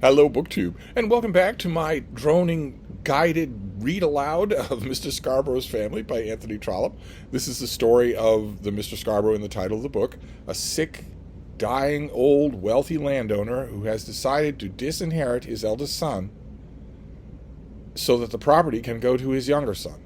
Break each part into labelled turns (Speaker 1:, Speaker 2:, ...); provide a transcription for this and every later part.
Speaker 1: Hello, BookTube, and welcome back to my droning guided read aloud of Mr. Scarborough's Family by Anthony Trollope. This is the story of the Mr. Scarborough in the title of the book, a sick, dying, old, wealthy landowner who has decided to disinherit his eldest son so that the property can go to his younger son,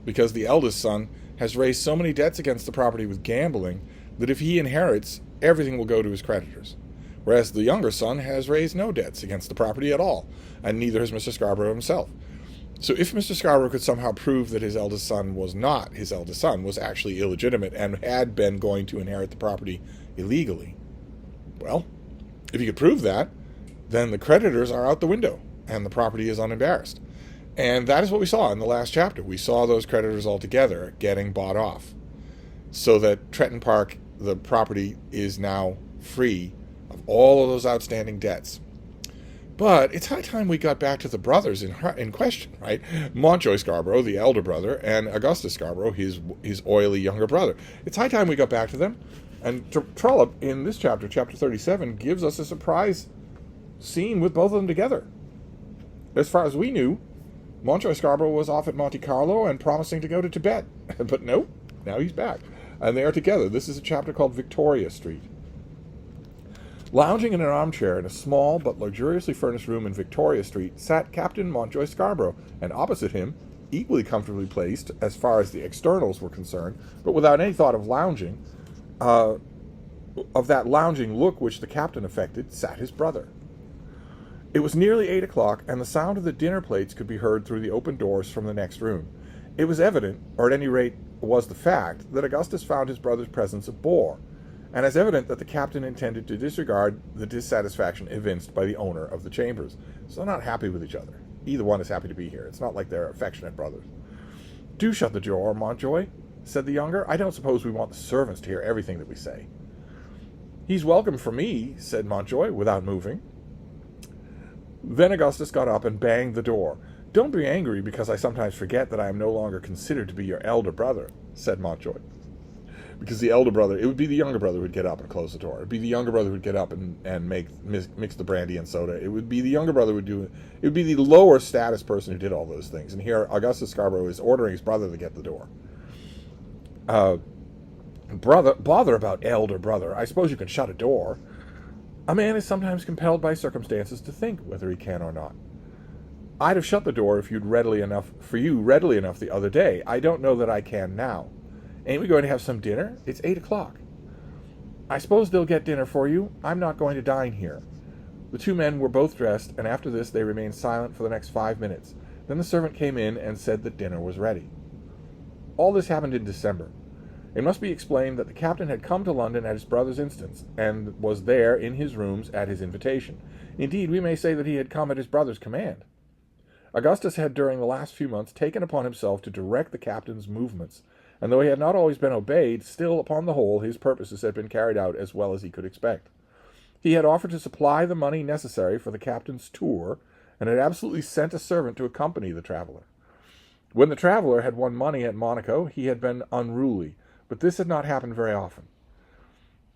Speaker 1: because the eldest son has raised so many debts against the property with gambling that if he inherits, everything will go to his creditors. Whereas the younger son has raised no debts against the property at all, and neither has Mr. Scarborough himself. So if Mr. Scarborough could somehow prove that his eldest son was not his eldest son, was actually illegitimate, and had been going to inherit the property illegally, well, if he could prove that, then the creditors are out the window, and the property is unembarrassed. And that is what we saw in the last chapter. We saw those creditors altogether getting bought off, so that Tretton Park, the property, is now free of all of those outstanding debts. But it's high time we got back to the brothers in question, right? Montjoy Scarborough, the elder brother, and Augustus Scarborough, his oily younger brother. It's high time we got back to them. And Trollope, in this chapter, chapter 37, gives us a surprise scene with both of them together. As far as we knew, Montjoy Scarborough was off at Monte Carlo and promising to go to Tibet. But no, now he's back. And they are together. This is a chapter called Victoria Street. Lounging in an armchair in a small but luxuriously furnished room in Victoria Street sat Captain Montjoy Scarborough, and opposite him, equally comfortably placed as far as the externals were concerned, but without any thought of lounging, of that lounging look which the captain affected, sat his brother. It was nearly 8 o'clock, and the sound of the dinner plates could be heard through the open doors from the next room. It was evident, or at any rate was the fact, that Augustus found his brother's presence a bore, and as evident that the captain intended to disregard the dissatisfaction evinced by the owner of the chambers. So they're not happy with each other. Either one is happy to be here. It's not like they're affectionate brothers. "Do shut the door, Montjoy," said the younger. "I don't suppose we want the servants to hear everything that we say." "He's welcome for me," said Montjoy, without moving. Then Augustus got up and banged the door. "Don't be angry because I sometimes forget that I am no longer considered to be your elder brother," said Montjoy. Because the elder brother, it would be the younger brother who would get up and close the door. It would be the younger brother who would get up and mix the brandy and soda. It would be the younger brother who would do it. It would be the lower status person who did all those things. And here, Augustus Scarborough is ordering his brother to get the door. Bother about elder brother. I suppose you can shut a door. A man is sometimes compelled by circumstances to think whether he can or not. I'd have shut the door if you readily enough the other day. I don't know that I can now. Ain't we going to have some dinner? It's 8 o'clock. I suppose they'll get dinner for you. I'm not going to dine here. The two men were both dressed, and after this they remained silent for the next 5 minutes. Then the servant came in and said that dinner was ready. All this happened in December. It must be explained that the captain had come to London at his brother's instance, and was there in his rooms at his invitation. Indeed, we may say that he had come at his brother's command. Augustus had during the last few months taken upon himself to direct the captain's movements, and though he had not always been obeyed, still, upon the whole, his purposes had been carried out as well as he could expect. He had offered to supply the money necessary for the captain's tour, and had absolutely sent a servant to accompany the traveler. When the traveler had won money at Monaco, he had been unruly, but this had not happened very often.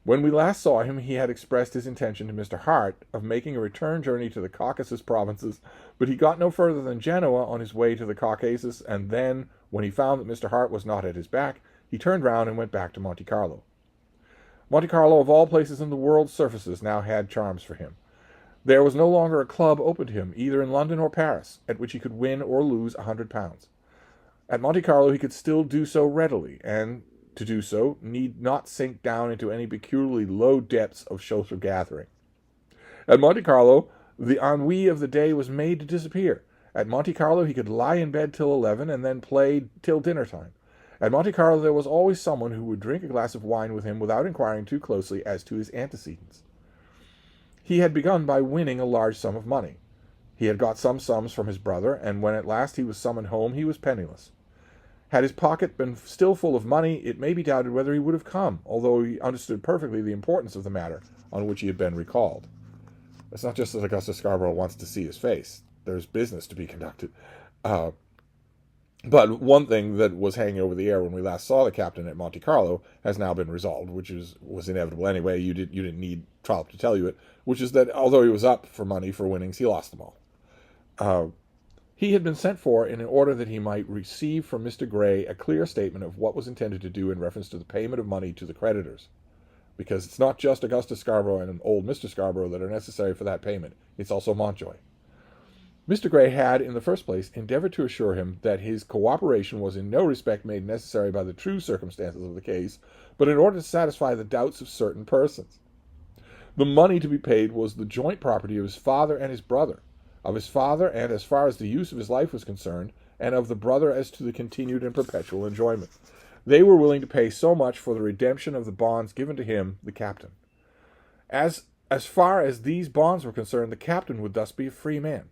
Speaker 1: When we last saw him, he had expressed his intention to Mr. Hart of making a return journey to the Caucasus provinces, but he got no further than Genoa on his way to the Caucasus, and then, when he found that Mr. Hart was not at his back, he turned round and went back to Monte Carlo. Monte Carlo, of all places in the world's surfaces, now had charms for him. There was no longer a club open to him, either in London or Paris, at which he could win or lose £100. At Monte Carlo he could still do so readily, and to do so need not sink down into any peculiarly low depths of social gathering. At Monte Carlo, the ennui of the day was made to disappear. At Monte Carlo he could lie in bed till 11 and then play till dinner time. At Monte Carlo there was always someone who would drink a glass of wine with him without inquiring too closely as to his antecedents. He had begun by winning a large sum of money. He had got some sums from his brother, and when at last he was summoned home he was penniless. Had his pocket been still full of money, it may be doubted whether he would have come, although he understood perfectly the importance of the matter on which he had been recalled. It's not just that Augustus Scarborough wants to see his face. There's business to be conducted. But one thing that was hanging over the air when we last saw the captain at Monte Carlo has now been resolved, which was inevitable anyway. You didn't need Trollope to tell you it, which is that although he was up for money for winnings, he lost them all. He had been sent for in order that he might receive from Mr. Grey a clear statement of what was intended to do in reference to the payment of money to the creditors. Because it's not just Augustus Scarborough and old Mr. Scarborough that are necessary for that payment. It's also Montjoy. Mr. Grey had, in the first place, endeavored to assure him that his cooperation was in no respect made necessary by the true circumstances of the case, but in order to satisfy the doubts of certain persons. The money to be paid was the joint property of his father and his brother, of his father and as far as the use of his life was concerned, and of the brother as to the continued and perpetual enjoyment. They were willing to pay so much for the redemption of the bonds given to him, the captain. As far as these bonds were concerned, the captain would thus be a free man.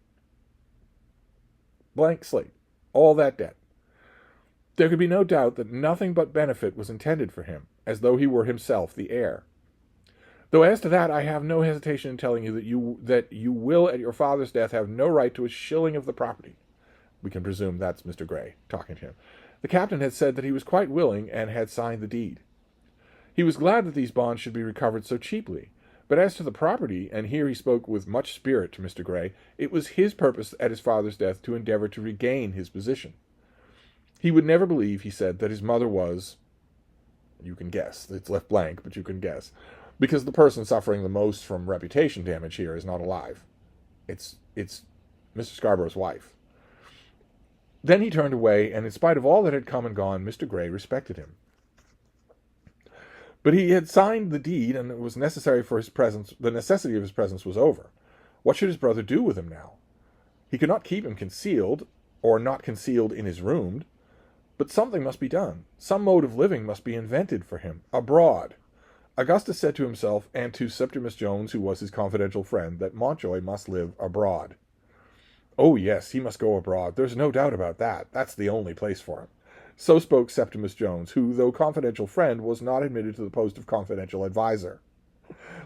Speaker 1: Blank slate. All that debt. There could be no doubt that nothing but benefit was intended for him, as though he were himself the heir. Though as to that, I have no hesitation in telling you that you will at your father's death have no right to a shilling of the property. We can presume that's Mr. Grey talking to him. The captain had said that he was quite willing and had signed the deed. He was glad that these bonds should be recovered so cheaply. But as to the property, and here he spoke with much spirit to Mr. Grey, it was his purpose at his father's death to endeavour to regain his position. He would never believe, he said, that his mother was, you can guess, it's left blank, but you can guess, because the person suffering the most from reputation damage here is not alive. It's Mr. Scarborough's wife. Then he turned away, and in spite of all that had come and gone, Mr. Grey respected him. But he had signed the deed, and it was necessary for his presence. The necessity of his presence was over. What should his brother do with him now? He could not keep him concealed, or not concealed in his room. But something must be done. Some mode of living must be invented for him, abroad. Augustus said to himself, and to Septimus Jones, who was his confidential friend, that Montjoy must live abroad. Oh, yes, he must go abroad. There's no doubt about that. That's the only place for him. So spoke Septimus Jones, who, though confidential friend, was not admitted to the post of confidential adviser.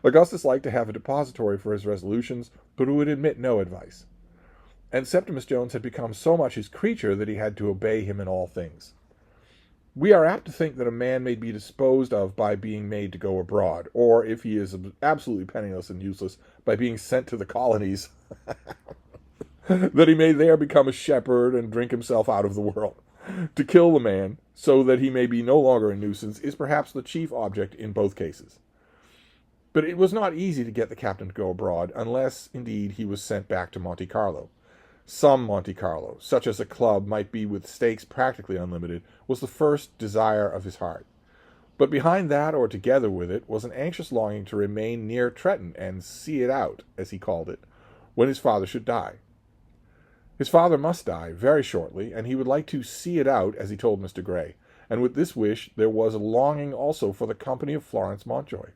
Speaker 1: Augustus liked to have a depository for his resolutions, but would admit no advice. And Septimus Jones had become so much his creature that he had to obey him in all things. We are apt to think that a man may be disposed of by being made to go abroad, or, if he is absolutely penniless and useless, by being sent to the colonies, that he may there become a shepherd and drink himself out of the world. To kill the man, so that he may be no longer a nuisance, is perhaps the chief object in both cases. But it was not easy to get the captain to go abroad, unless, indeed, he was sent back to Monte Carlo. Some Monte Carlo, such as a club might be with stakes practically unlimited, was the first desire of his heart. But behind that, or together with it, was an anxious longing to remain near Tretton and see it out, as he called it, when his father should die. His father must die very shortly, and he would like to see it out, as he told Mr. Grey, and with this wish there was a longing also for the company of Florence Montjoy.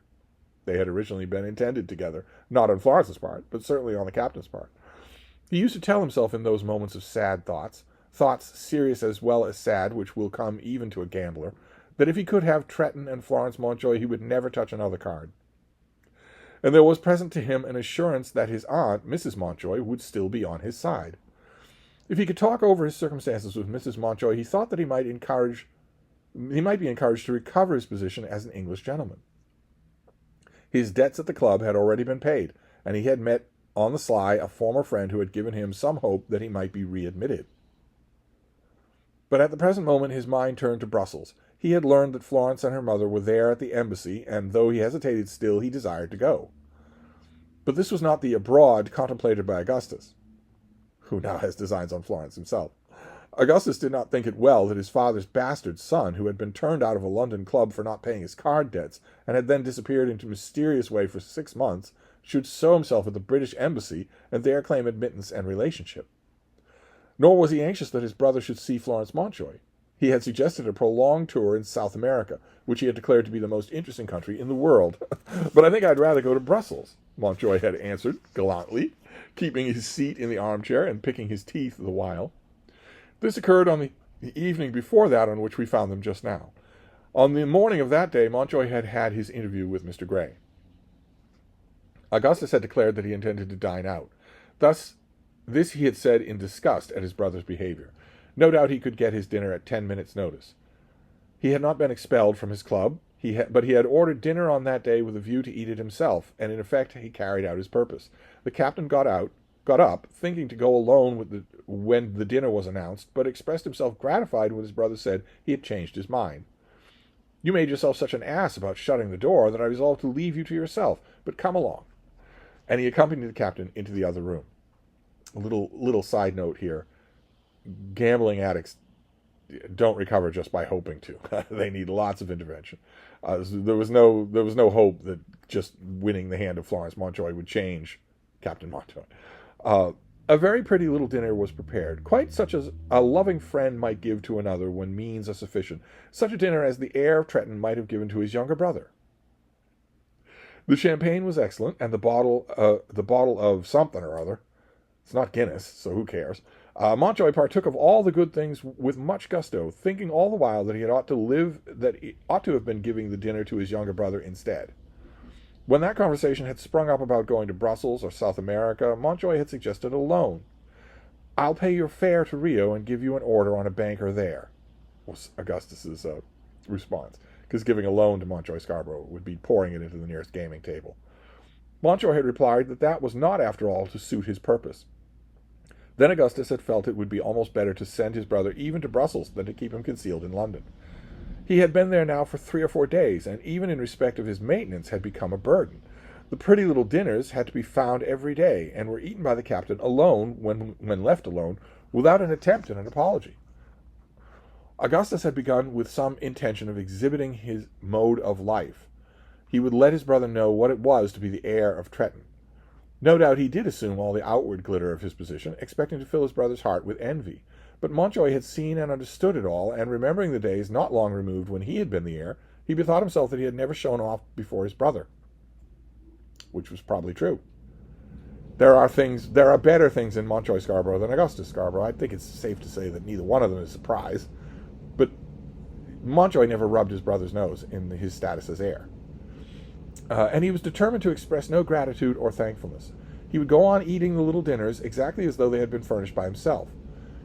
Speaker 1: They had originally been intended together, not on Florence's part, but certainly on the captain's part. He used to tell himself in those moments of sad thoughts serious as well as sad, which will come even to a gambler, that if he could have Tretton and Florence Montjoy, he would never touch another card. And there was present to him an assurance that his aunt, Mrs. Montjoy, would still be on his side. If he could talk over his circumstances with Mrs. Montjoy, he thought that he might be encouraged to recover his position as an English gentleman. His debts at the club had already been paid, and he had met on the sly a former friend who had given him some hope that he might be readmitted. But at the present moment his mind turned to Brussels. He had learned that Florence and her mother were there at the embassy, and though he hesitated still, he desired to go. But this was not the abroad contemplated by Augustus, who now has designs on Florence himself. Augustus did not think it well that his father's bastard son, who had been turned out of a London club for not paying his card debts, and had then disappeared into a mysterious way for 6 months, should show himself at the British embassy and there claim admittance and relationship. Nor was he anxious that his brother should see Florence Montjoy. He had suggested a prolonged tour in South America, which he had declared to be the most interesting country in the world. But I think I'd rather go to Brussels, Montjoy had answered gallantly, keeping his seat in the armchair and picking his teeth the while. This occurred on the evening before that on which we found them just now. On the morning of that day, Montjoy had had his interview with Mr. Grey. Augustus had declared that he intended to dine out. This he had said in disgust at his brother's behavior. No doubt he could get his dinner at 10 minutes' notice. He had not been expelled from his club, but he had ordered dinner on that day with a view to eat it himself, and in effect he carried out his purpose. The captain got up, thinking to go alone when the dinner was announced, but expressed himself gratified when his brother said he had changed his mind. You made yourself such an ass about shutting the door that I resolved to leave you to yourself, but come along. And he accompanied the captain into the other room. A little side note here. Gambling addicts don't recover just by hoping to. They need lots of intervention. There was no hope that just winning the hand of Florence Montjoy would change Captain Montjoy. A very pretty little dinner was prepared, quite such as a loving friend might give to another when means are sufficient, such a dinner as the heir of Tretton might have given to his younger brother. The champagne was excellent, and the bottle of something or other. It's not Guinness, so who cares? Montjoy partook of all the good things with much gusto, thinking all the while that he ought to have been giving the dinner to his younger brother instead. When that conversation had sprung up about going to Brussels or South America, Montjoy had suggested a loan. "I'll pay your fare to Rio and give you an order on a banker there," was Augustus's response, because giving a loan to Montjoy Scarborough would be pouring it into the nearest gaming table. Montjoy had replied that was not, after all, to suit his purpose. Then Augustus had felt it would be almost better to send his brother even to Brussels than to keep him concealed in London. He had been there now for 3 or 4 days, and even in respect of his maintenance had become a burden. The pretty little dinners had to be found every day, and were eaten by the captain alone, when left alone, without an attempt at an apology. Augustus had begun with some intention of exhibiting his mode of life. He would let his brother know what it was to be the heir of Tretton. No doubt he did assume all the outward glitter of his position, expecting to fill his brother's heart with envy. But Montjoy had seen and understood it all, and remembering the days not long removed when he had been the heir, he bethought himself that he had never shown off before his brother. Which was probably true. There are better things in Montjoy Scarborough than Augustus Scarborough. I think it's safe to say that neither one of them is a surprise. But Montjoy never rubbed his brother's nose in his status as heir. And he was determined to express no gratitude or thankfulness. He would go on eating the little dinners exactly as though they had been furnished by himself.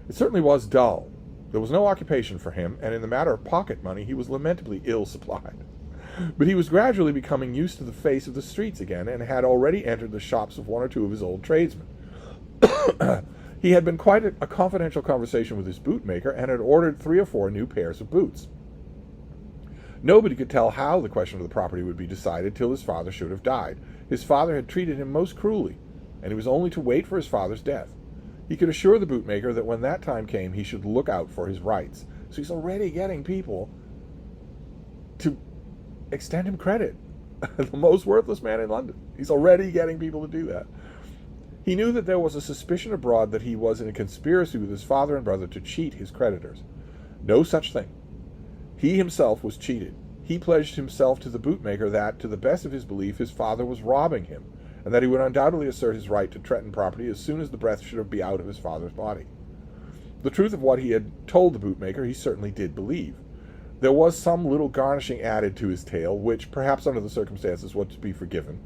Speaker 1: It certainly was dull. There was no occupation for him, and in the matter of pocket money he was lamentably ill supplied. But he was gradually becoming used to the face of the streets again, and had already entered the shops of 1 or 2 of his old tradesmen. He had been quite a confidential conversation with his bootmaker, and had ordered 3 or 4 new pairs of boots. Nobody could tell how the question of the property would be decided till his father should have died. His father had treated him most cruelly, and he was only to wait for his father's death. He could assure the bootmaker that when that time came he should look out for his rights. So he's already getting people to extend him credit. The most worthless man in London. He's already getting people to do that. He knew that there was a suspicion abroad that he was in a conspiracy with his father and brother to cheat his creditors. No such thing. He himself was cheated. He pledged himself to the bootmaker that, to the best of his belief, his father was robbing him, and that he would undoubtedly assert his right to Tretton property as soon as the breath should be out of his father's body. The truth of what he had told the bootmaker he certainly did believe. There was some little garnishing added to his tale, which, perhaps under the circumstances, was to be forgiven.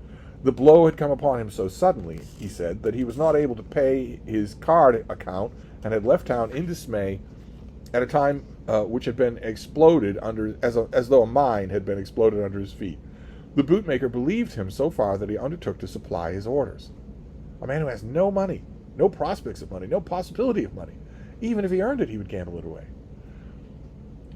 Speaker 1: The blow had come upon him so suddenly, he said, that he was not able to pay his card account, and had left town in dismay at a time which had been exploded as though a mine had been exploded under his feet. The bootmaker believed him so far that he undertook to supply his orders. A man who has no money, no prospects of money, no possibility of money. Even if he earned it, he would gamble it away.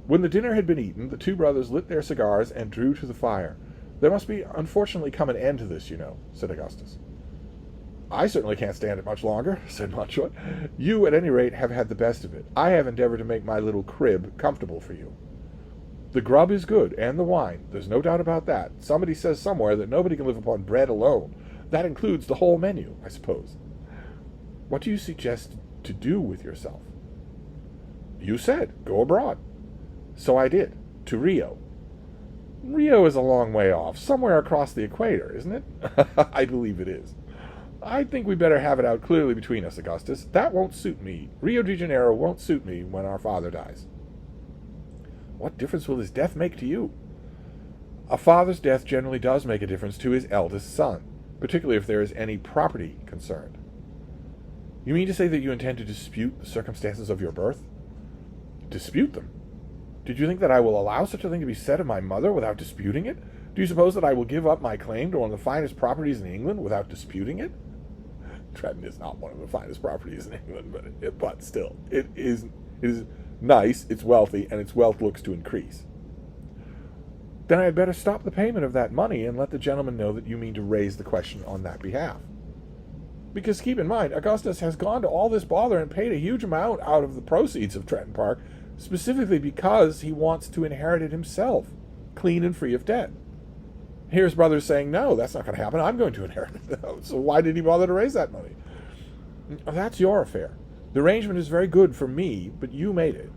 Speaker 1: When the dinner had been eaten, the 2 brothers lit their cigars and drew to the fire. "There must be unfortunately come an end to this, you know," said Augustus. "I certainly can't stand it much longer," said Montjoy. "You, at any rate, have had the best of it. I have endeavored to make my little crib comfortable for you. The grub is good, and the wine. There's no doubt about that. Somebody says somewhere that nobody can live upon bread alone. That includes the whole menu, I suppose. What do you suggest to do with yourself?" "You said, go abroad." "So I did. To Rio." "Rio is a long way off. Somewhere across the equator, isn't it?" "I believe it is." "I think we better have it out clearly between us, Augustus. That won't suit me. Rio de Janeiro won't suit me when our father dies." "What difference will his death make to you?" "A father's death generally does make a difference to his eldest son, particularly if there is any property concerned." "You mean to say that you intend to dispute the circumstances of your birth?" Dispute them? Did you think that I will allow such a thing to be said of my mother without disputing it? Do you suppose that I will give up my claim to one of the finest properties in England without disputing it? Tretton is not one of the finest properties in England, but still, it is nice, it's wealthy, and its wealth looks to increase. Then I had better stop the payment of that money and let the gentleman know that you mean to raise the question on that behalf. Because keep in mind, Augustus has gone to all this bother and paid a huge amount out of the proceeds of Tretton Park, specifically because he wants to inherit it himself, clean and free of debt. Here's brothers saying, no, that's not going to happen. I'm going to inherit it. So why did he bother to raise that money? That's your affair. The arrangement is very good for me, but you made it.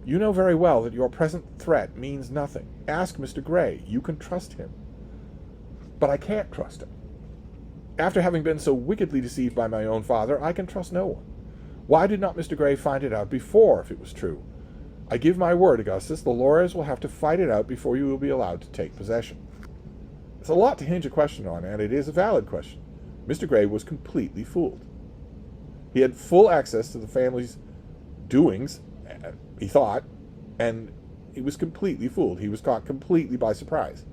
Speaker 1: You know very well that your present threat means nothing. Ask Mr. Gray. You can trust him. But I can't trust him. After having been so wickedly deceived by my own father, I can trust no one. Why did not Mr. Gray find it out before, if it was true? I give my word, Augustus, the lawyers will have to fight it out before you will be allowed to take possession. It's a lot to hinge a question on, and it is a valid question. Mr. Gray was completely fooled. He had full access to the family's doings, he thought, and he was completely fooled. He was caught completely by surprise.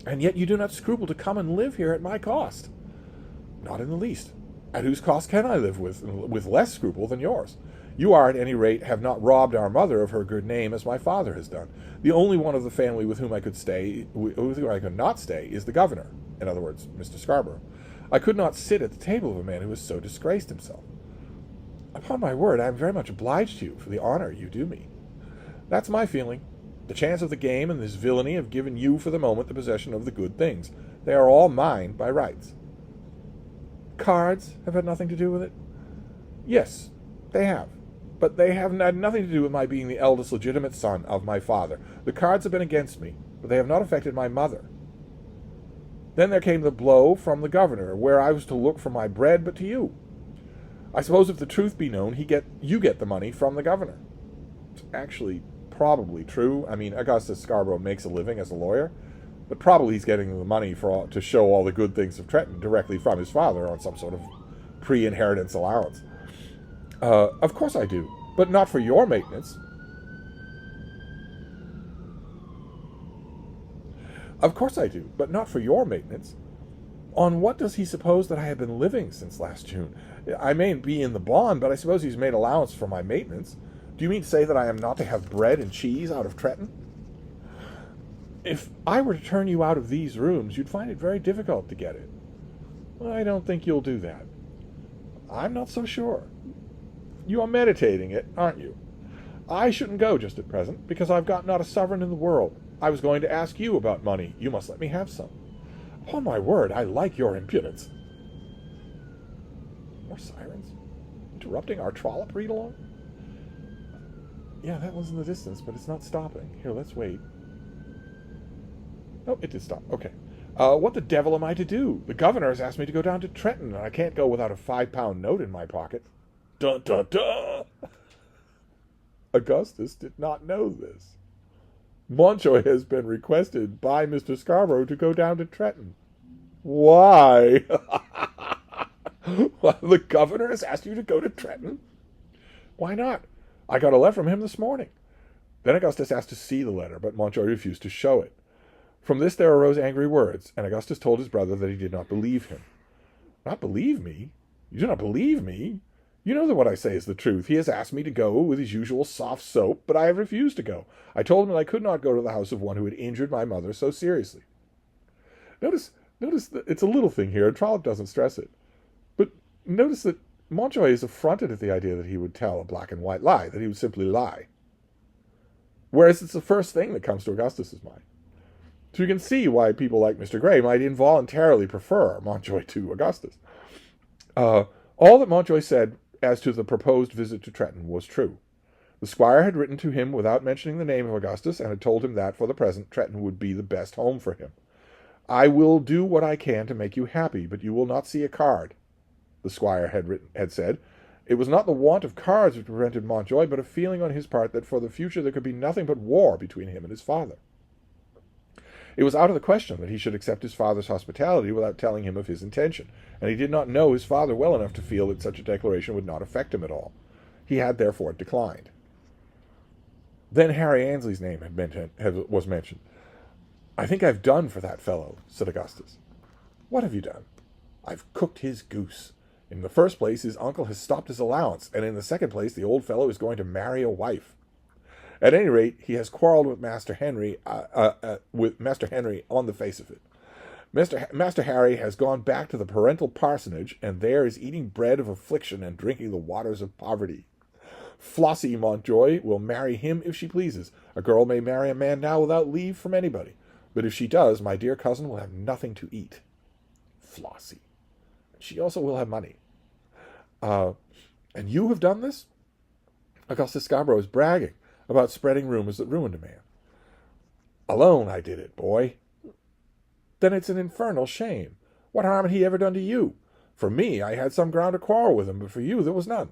Speaker 1: And yet you do not scruple to come and live here at my cost. Not in the least. At whose cost can I live with less scruple than yours? You are, at any rate, have not robbed our mother of her good name as my father has done. The only one of the family with whom I could not stay, is the governor. In other words, Mr. Scarborough. I could not sit at the table of a man who has so disgraced himself. Upon my word, I am very much obliged to you for the honor you do me. That's my feeling. The chance of the game and this villainy have given you for the moment the possession of the good things. They are all mine by rights. Cards have had nothing to do with it? Yes, they have. But they have had nothing to do with my being the eldest legitimate son of my father. The cards have been against me, but they have not affected my mother. Then there came the blow from the governor, where I was to look for my bread but to you. I suppose if the truth be known, you get the money from the governor. It's actually probably true. I mean, Augustus Scarborough makes a living as a lawyer, but probably he's getting the money to show all the good things of Tretton directly from his father on some sort of pre-inheritance allowance. Of course I do, but not for your maintenance. Of course I do, but not for your maintenance. On what does he suppose that I have been living since last June? I may be in the bond, but I suppose he's made allowance for my maintenance. Do you mean to say that I am not to have bread and cheese out of Tretton? If I were to turn you out of these rooms, you'd find it very difficult to get it. I don't think you'll do that. I'm not so sure. You are meditating it, aren't you? I shouldn't go just at present, because I've got not a sovereign in the world. I was going to ask you about money. You must let me have some. Upon my word, I like your impudence. More sirens? Interrupting our trollop read-along? Yeah, that one's in the distance, but it's not stopping. Here, let's wait. Oh, it did stop. Okay. What the devil am I to do? The governor has asked me to go down to Tretton, and I can't go without a £5 note in my pocket. Dun, dun, dun! Augustus did not know this. Montjoy has been requested by Mr. Scarborough to go down to Tretton. Why? Well, the governor has asked you to go to Tretton? Why not? I got a letter from him this morning. Then Augustus asked to see the letter, but Montjoy refused to show it. From this there arose angry words, and Augustus told his brother that he did not believe him. Not believe me? You do not believe me? You know that what I say is the truth. He has asked me to go with his usual soft soap, but I have refused to go. I told him that I could not go to the house of one who had injured my mother so seriously. Notice that it's a little thing here, and Trollope doesn't stress it. But notice that Montjoy is affronted at the idea that he would tell a black and white lie, that he would simply lie. Whereas it's the first thing that comes to Augustus's mind. So you can see why people like Mr. Gray might involuntarily prefer Montjoy to Augustus. All that Montjoy said as to the proposed visit to Tretton was true. The squire had written to him without mentioning the name of Augustus, and had told him that, for the present, Tretton would be the best home for him. I will do what I can to make you happy, but you will not see a card, the squire had said. It was not the want of cards which prevented Montjoy, but a feeling on his part that for the future there could be nothing but war between him and his father. It was out of the question that he should accept his father's hospitality without telling him of his intention, and he did not know his father well enough to feel that such a declaration would not affect him at all. He had therefore declined. Then Harry Annesley's name was mentioned. "I think I've done for that fellow," said Augustus. "What have you done?" "I've cooked his goose. In the first place, his uncle has stopped his allowance, and in the second place, the old fellow is going to marry a wife. At any rate, he has quarrelled with Master Henry, on the face of it. Master Harry has gone back to the parental parsonage, and there is eating bread of affliction and drinking the waters of poverty. Flossie Montjoy will marry him if she pleases. A girl may marry a man now without leave from anybody, but if she does, my dear cousin will have nothing to eat. Flossie. She also will have money. And you have done this?" Augustus Scarborough is bragging about spreading rumors that ruined a man. "Alone I did it, boy." "Then it's an infernal shame. What harm had he ever done to you? For me, I had some ground to quarrel with him, but for you there was none."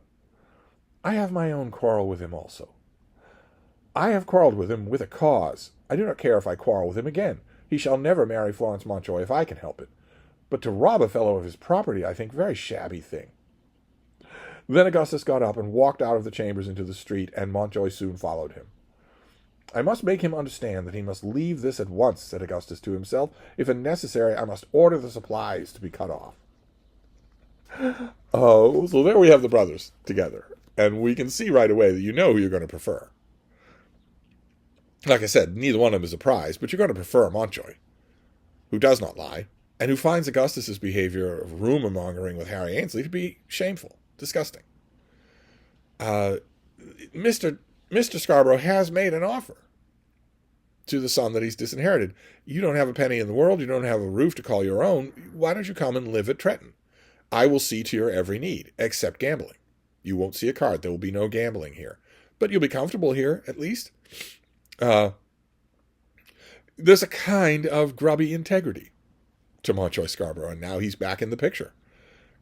Speaker 1: "I have my own quarrel with him also." "I have quarrelled with him with a cause. I do not care if I quarrel with him again. He shall never marry Florence Montjoy if I can help it. But to rob a fellow of his property, I think, very shabby thing." Then Augustus got up and walked out of the chambers into the street, and Montjoy soon followed him. "I must make him understand that he must leave this at once," said Augustus to himself. "If necessary, I must order the supplies to be cut off." Oh, so there we have the brothers together. And we can see right away that you know who you're going to prefer. Like I said, neither one of them is a prize, but you're going to prefer Montjoy, who does not lie, and who finds Augustus's behavior of rumor-mongering with Harry Annesley to be shameful, disgusting. Mr. Scarborough has made an offer to the son that he's disinherited. "You don't have a penny in the world. You don't have a roof to call your own. Why don't you come and live at Tretton? I will see to your every need, except gambling. You won't see a card. There will be no gambling here. But you'll be comfortable here, at least." There's a kind of grubby integrity to Montjoy Scarborough, and now he's back in the picture.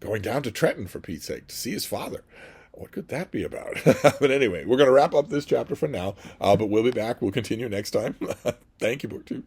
Speaker 1: Going down to Tretton, for Pete's sake, to see his father. What could that be about? But anyway, we're going to wrap up this chapter for now, but we'll be back. We'll continue next time. Thank you, BookTube.